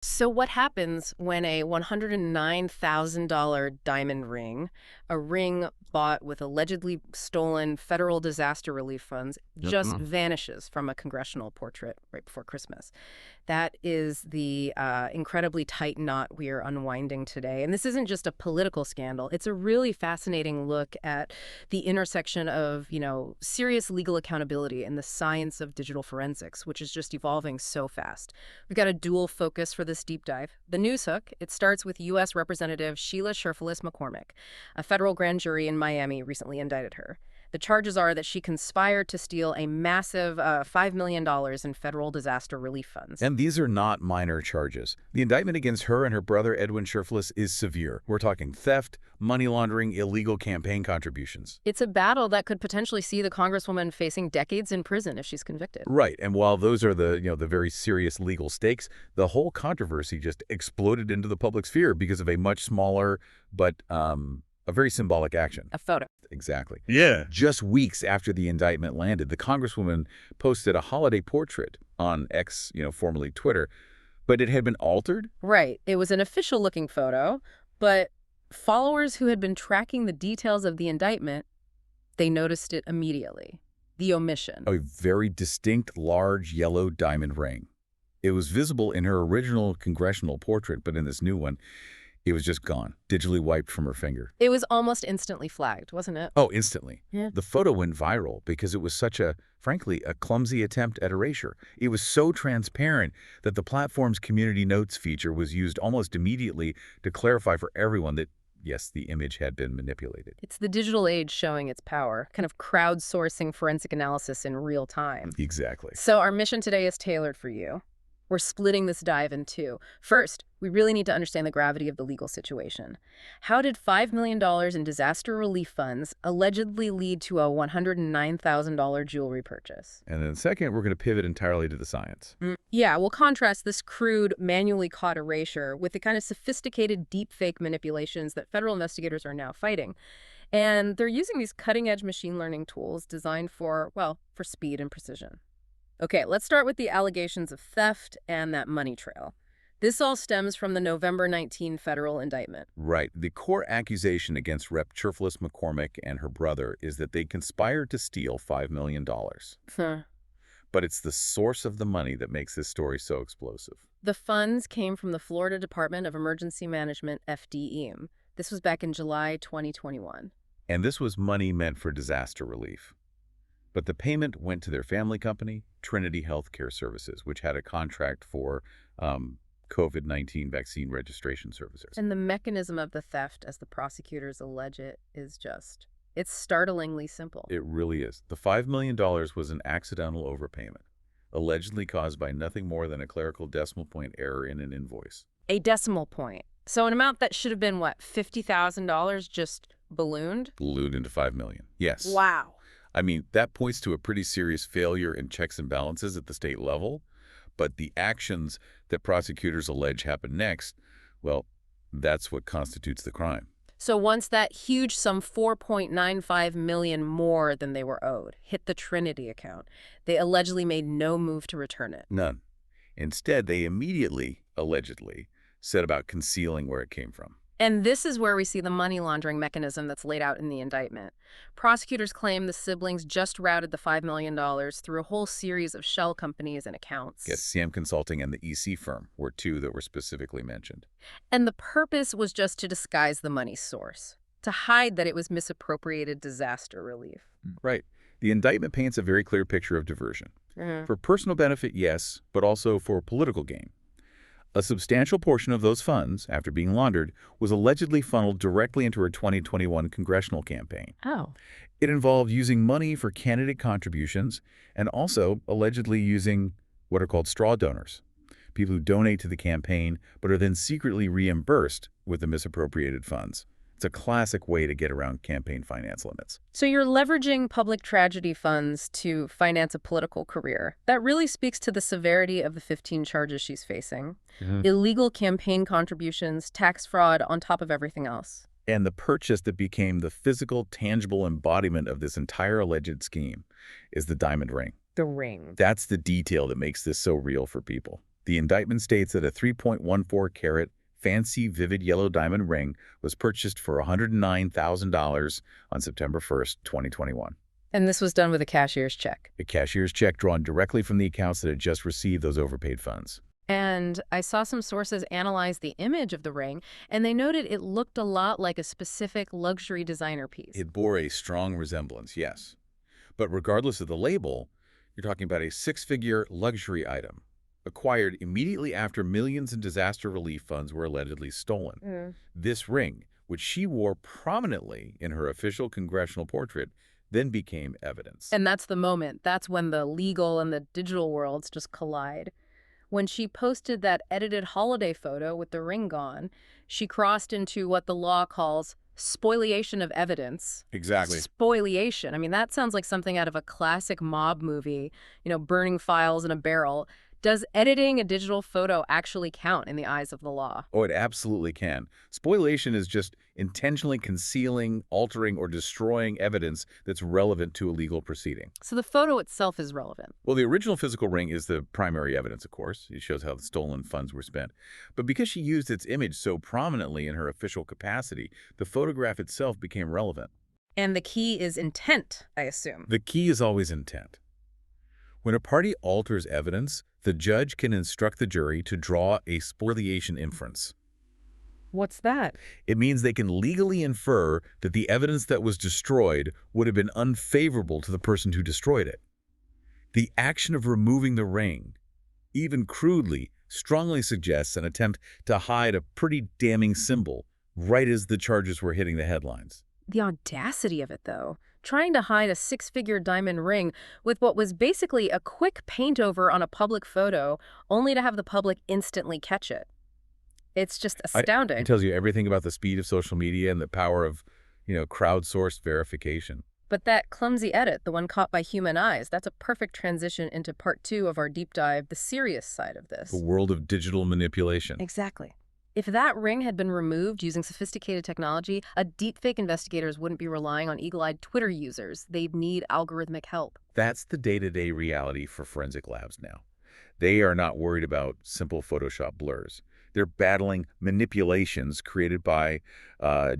So what happens when a $109,000 diamond ring, a ring bought with allegedly stolen federal disaster relief funds, Yep. just vanishes from a congressional portrait right before Christmas? That is the incredibly tight knot we are unwinding today. And this isn't just a political scandal. It's a really fascinating look at the intersection of, serious legal accountability and the science of digital forensics, which is just evolving so fast. We've got a dual focus for this deep dive. The news hook, it starts with U.S. Representative Sheila Cherfilus-McCormick. A federal grand jury in Miami recently indicted her. The charges are that she conspired to steal a massive $5 million in federal disaster relief funds. And these are not minor charges. The indictment against her and her brother Edwin Cherfilus is severe. We're talking theft, money laundering, illegal campaign contributions. It's a battle that could potentially see the Congresswoman facing decades in prison if she's convicted. Right, and while those are the very serious legal stakes, the whole controversy just exploded into the public sphere because of a much smaller but a very symbolic action. A photo. Exactly. Yeah. Just weeks after the indictment landed, the Congresswoman posted a holiday portrait on X, formerly Twitter, but it had been altered. Right. It was an official-looking photo, but followers who had been tracking the details of the indictment, they noticed it immediately. The omission. A very distinct, large, yellow diamond ring. It was visible in her original congressional portrait, but in this new one, it was just gone, digitally wiped from her finger. It was almost instantly flagged, wasn't it? Oh, instantly. Yeah. The photo went viral because it was frankly, a clumsy attempt at erasure. It was so transparent that the platform's community notes feature was used almost immediately to clarify for everyone that, yes, the image had been manipulated. It's the digital age showing its power, kind of crowdsourcing forensic analysis in real time. Exactly. So our mission today is tailored for you. We're splitting this dive in two. First, we really need to understand the gravity of the legal situation. How did $5 million in disaster relief funds allegedly lead to a $109,000 jewelry purchase? And then second, we're going to pivot entirely to the science. Yeah, we'll contrast this crude, manually caught erasure with the kind of sophisticated deepfake manipulations that federal investigators are now fighting. And they're using these cutting-edge machine learning tools designed for speed and precision. Okay, let's start with the allegations of theft and that money trail. This all stems from the November 19 federal indictment. Right. The core accusation against Rep. Cherfilus-McCormick and her brother is that they conspired to steal $5 million. But it's the source of the money that makes this story so explosive. The funds came from the Florida Department of Emergency Management, FDEM. This was back in July 2021. And this was money meant for disaster relief. But the payment went to their family company, Trinity Healthcare Services, which had a contract for COVID-19 vaccine registration services. And the mechanism of the theft, as the prosecutors allege it, it's startlingly simple. It really is. The $5 million was an accidental overpayment, allegedly caused by nothing more than a clerical decimal point error in an invoice. A decimal point. So an amount that should have been, $50,000 just ballooned? Ballooned into $5 million. Yes. Wow. I mean, that points to a pretty serious failure in checks and balances at the state level, but the actions that prosecutors allege happened next, well, that's what constitutes the crime. So once that huge sum, $4.95 million more than they were owed, hit the Trinity account, they allegedly made no move to return it. None. Instead, they immediately, allegedly, set about concealing where it came from. And this is where we see the money laundering mechanism that's laid out in the indictment. Prosecutors claim the siblings just routed the $5 million through a whole series of shell companies and accounts. Yes, CM Consulting and the EC firm were two that were specifically mentioned. And the purpose was just to disguise the money source, to hide that it was misappropriated disaster relief. Right. The indictment paints a very clear picture of diversion. For personal benefit, yes, but also for political gain. A substantial portion of those funds, after being laundered, was allegedly funneled directly into her 2021 congressional campaign. Oh. It involved using money for candidate contributions and also allegedly using what are called straw donors, people who donate to the campaign but are then secretly reimbursed with the misappropriated funds. It's a classic way to get around campaign finance limits. So you're leveraging public tragedy funds to finance a political career. That really speaks to the severity of the 15 charges she's facing. Illegal campaign contributions, tax fraud, on top of everything else. And the purchase that became the physical, tangible embodiment of this entire alleged scheme is the diamond ring. The ring. That's the detail that makes this so real for people. The indictment states that a 3.14-carat fancy vivid yellow diamond ring was purchased for $109,000 on September 1st, 2021. And this was done with a cashier's check. A cashier's check drawn directly from the accounts that had just received those overpaid funds. And I saw some sources analyze the image of the ring, and they noted it looked a lot like a specific luxury designer piece. It bore a strong resemblance, yes. But regardless of the label, you're talking about a six-figure luxury item, acquired immediately after millions in disaster relief funds were allegedly stolen. This ring, which she wore prominently in her official congressional portrait, then became evidence. And that's the moment. That's when the legal and the digital worlds just collide. When she posted that edited holiday photo with the ring gone, she crossed into what the law calls spoliation of evidence. Exactly. Spoliation. I mean, that sounds like something out of a classic mob movie, burning files in a barrel. Does editing a digital photo actually count in the eyes of the law? Oh, it absolutely can. Spoliation is just intentionally concealing, altering, or destroying evidence that's relevant to a legal proceeding. So the photo itself is relevant. Well, the original physical ring is the primary evidence, of course. It shows how the stolen funds were spent. But because she used its image so prominently in her official capacity, the photograph itself became relevant. And the key is intent, I assume. The key is always intent. When a party alters evidence, the judge can instruct the jury to draw a spoliation inference. What's that? It means they can legally infer that the evidence that was destroyed would have been unfavorable to the person who destroyed it. The action of removing the ring, even crudely, strongly suggests an attempt to hide a pretty damning symbol right as the charges were hitting the headlines. The audacity of it, though. Trying to hide a six-figure diamond ring with what was basically a quick paint-over on a public photo, only to have the public instantly catch it. It's just astounding. It tells you everything about the speed of social media and the power of, crowdsourced verification. But that clumsy edit, the one caught by human eyes, that's a perfect transition into part 2 of our deep dive, the serious side of this. The world of digital manipulation. Exactly. If that ring had been removed using sophisticated technology, deepfake investigators wouldn't be relying on eagle-eyed Twitter users. They'd need algorithmic help. That's the day-to-day reality for forensic labs now. They are not worried about simple Photoshop blurs. They're battling manipulations created by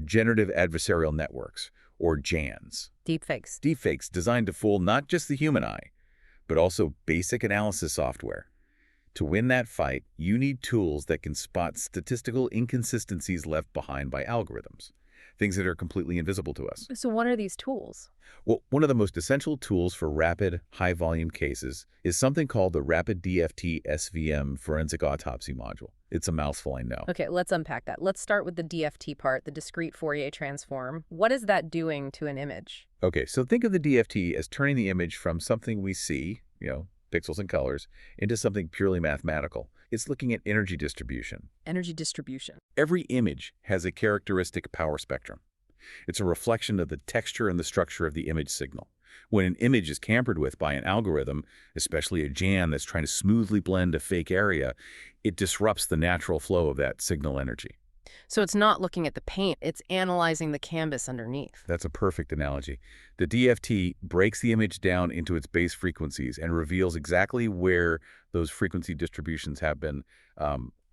generative adversarial networks, or GANs. Deepfakes. Deepfakes designed to fool not just the human eye, but also basic analysis software. To win that fight, you need tools that can spot statistical inconsistencies left behind by algorithms, things that are completely invisible to us. So what are these tools? Well, one of the most essential tools for rapid, high-volume cases is something called the Rapid DFT SVM Forensic Autopsy Module. It's a mouthful, I know. Okay, let's unpack that. Let's start with the DFT part, the discrete Fourier transform. What is that doing to an image? Okay, so think of the DFT as turning the image from something we see, pixels and colors, into something purely mathematical. It's looking at energy distribution. Energy distribution. Every image has a characteristic power spectrum. It's a reflection of the texture and the structure of the image signal. When an image is tampered with by an algorithm, especially a GAN that's trying to smoothly blend a fake area, it disrupts the natural flow of that signal energy. So it's not looking at the paint, it's analyzing the canvas underneath. That's a perfect analogy. The DFT breaks the image down into its base frequencies and reveals exactly where those frequency distributions have been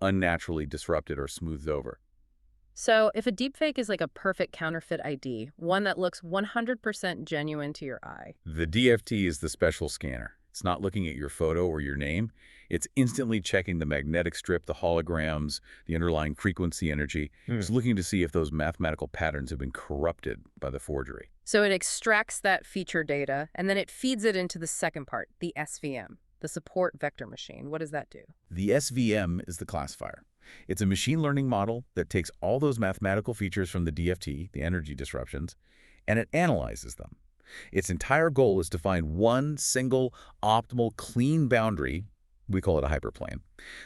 unnaturally disrupted or smoothed over. So if a deepfake is like a perfect counterfeit ID, one that looks 100% genuine to your eye. The DFT is the special scanner. It's not looking at your photo or your name. It's instantly checking the magnetic strip, the holograms, the underlying frequency energy. It's looking to see if those mathematical patterns have been corrupted by the forgery. So it extracts that feature data, and then it feeds it into the second part, the SVM, the support vector machine. What does that do? The SVM is the classifier. It's a machine learning model that takes all those mathematical features from the DFT, the energy disruptions, and it analyzes them. Its entire goal is to find one single, optimal, clean boundary, we call it a hyperplane,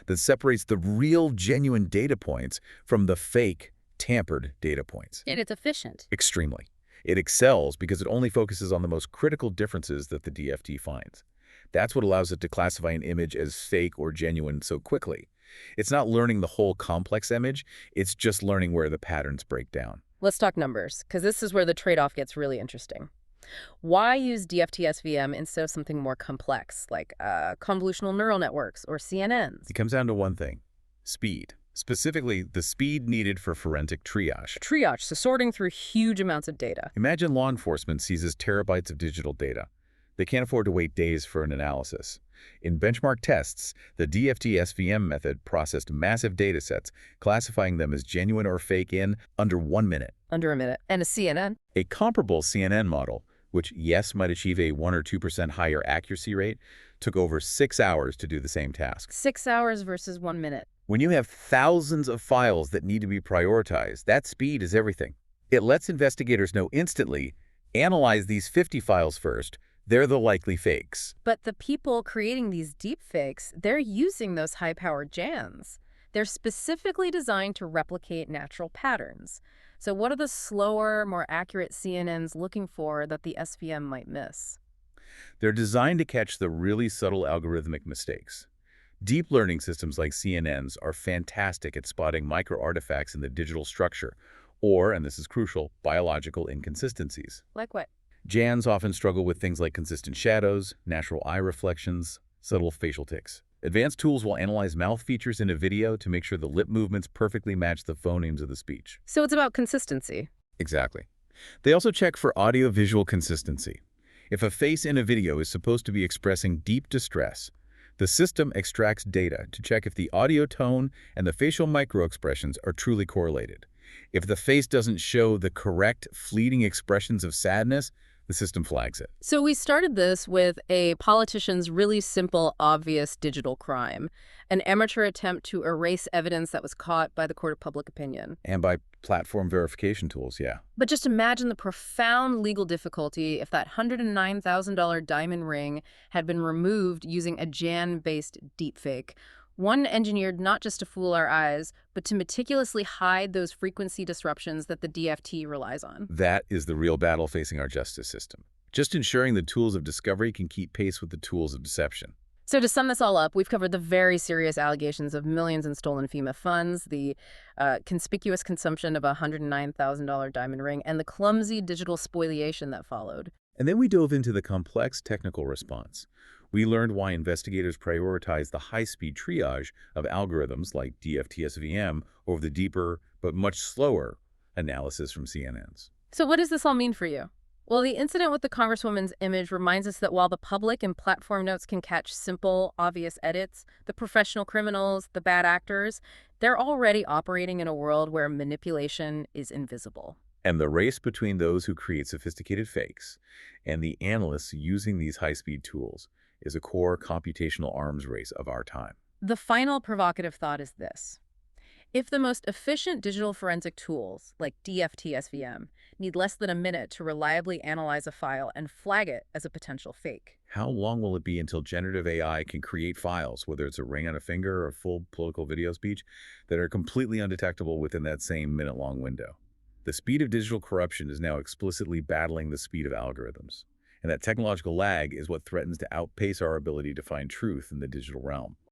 that separates the real, genuine data points from the fake, tampered data points. And it's efficient. Extremely. It excels because it only focuses on the most critical differences that the DFT finds. That's what allows it to classify an image as fake or genuine so quickly. It's not learning the whole complex image, it's just learning where the patterns break down. Let's talk numbers, because this is where the trade-off gets really interesting. Why use DFT-SVM instead of something more complex, like convolutional neural networks or CNNs? It comes down to one thing: speed. Specifically, the speed needed for forensic triage. Triage, so sorting through huge amounts of data. Imagine law enforcement seizes terabytes of digital data. They can't afford to wait days for an analysis. In benchmark tests, the DFT-SVM method processed massive data sets, classifying them as genuine or fake in under 1 minute. Under a minute. And a CNN? A comparable CNN model, which, yes, might achieve a 1 or 2% higher accuracy rate, took over 6 hours to do the same task. 6 hours versus 1 minute. When you have thousands of files that need to be prioritized, that speed is everything. It lets investigators know instantly, analyze these 50 files first. They're the likely fakes. But the people creating these deepfakes, they're using those high-powered GANs. They're specifically designed to replicate natural patterns. So what are the slower, more accurate CNNs looking for that the SVM might miss? They're designed to catch the really subtle algorithmic mistakes. Deep learning systems like CNNs are fantastic at spotting micro-artifacts in the digital structure, or, and this is crucial, biological inconsistencies. Like what? GANs often struggle with things like consistent shadows, natural eye reflections, subtle facial tics. Advanced tools will analyze mouth features in a video to make sure the lip movements perfectly match the phonemes of the speech. So it's about consistency. Exactly. They also check for audio-visual consistency. If a face in a video is supposed to be expressing deep distress, the system extracts data to check if the audio tone and the facial microexpressions are truly correlated. If the face doesn't show the correct, fleeting expressions of sadness, the system flags it. So we started this with a politician's really simple, obvious digital crime, an amateur attempt to erase evidence that was caught by the court of public opinion. And by platform verification tools, yeah. But just imagine the profound legal difficulty if that $109,000 diamond ring had been removed using a GAN-based deepfake. One engineered not just to fool our eyes, but to meticulously hide those frequency disruptions that the DFT relies on. That is the real battle facing our justice system. Just ensuring the tools of discovery can keep pace with the tools of deception. So to sum this all up, we've covered the very serious allegations of millions in stolen FEMA funds, the conspicuous consumption of a $109,000 diamond ring, and the clumsy digital spoliation that followed. And then we dove into the complex technical response. We learned why investigators prioritize the high-speed triage of algorithms like DFT-SVM over the deeper but much slower analysis from CNNs. So what does this all mean for you? Well, the incident with the Congresswoman's image reminds us that while the public and platform notes can catch simple, obvious edits, the professional criminals, the bad actors, they're already operating in a world where manipulation is invisible. And the race between those who create sophisticated fakes and the analysts using these high-speed tools is a core computational arms race of our time. The final provocative thought is this. If the most efficient digital forensic tools, like DFT-SVM, need less than a minute to reliably analyze a file and flag it as a potential fake, How long will it be until generative AI can create files, whether it's a ring on a finger or a full political video speech, that are completely undetectable within that same minute-long window? The speed of digital corruption is now explicitly battling the speed of algorithms. And that technological lag is what threatens to outpace our ability to find truth in the digital realm.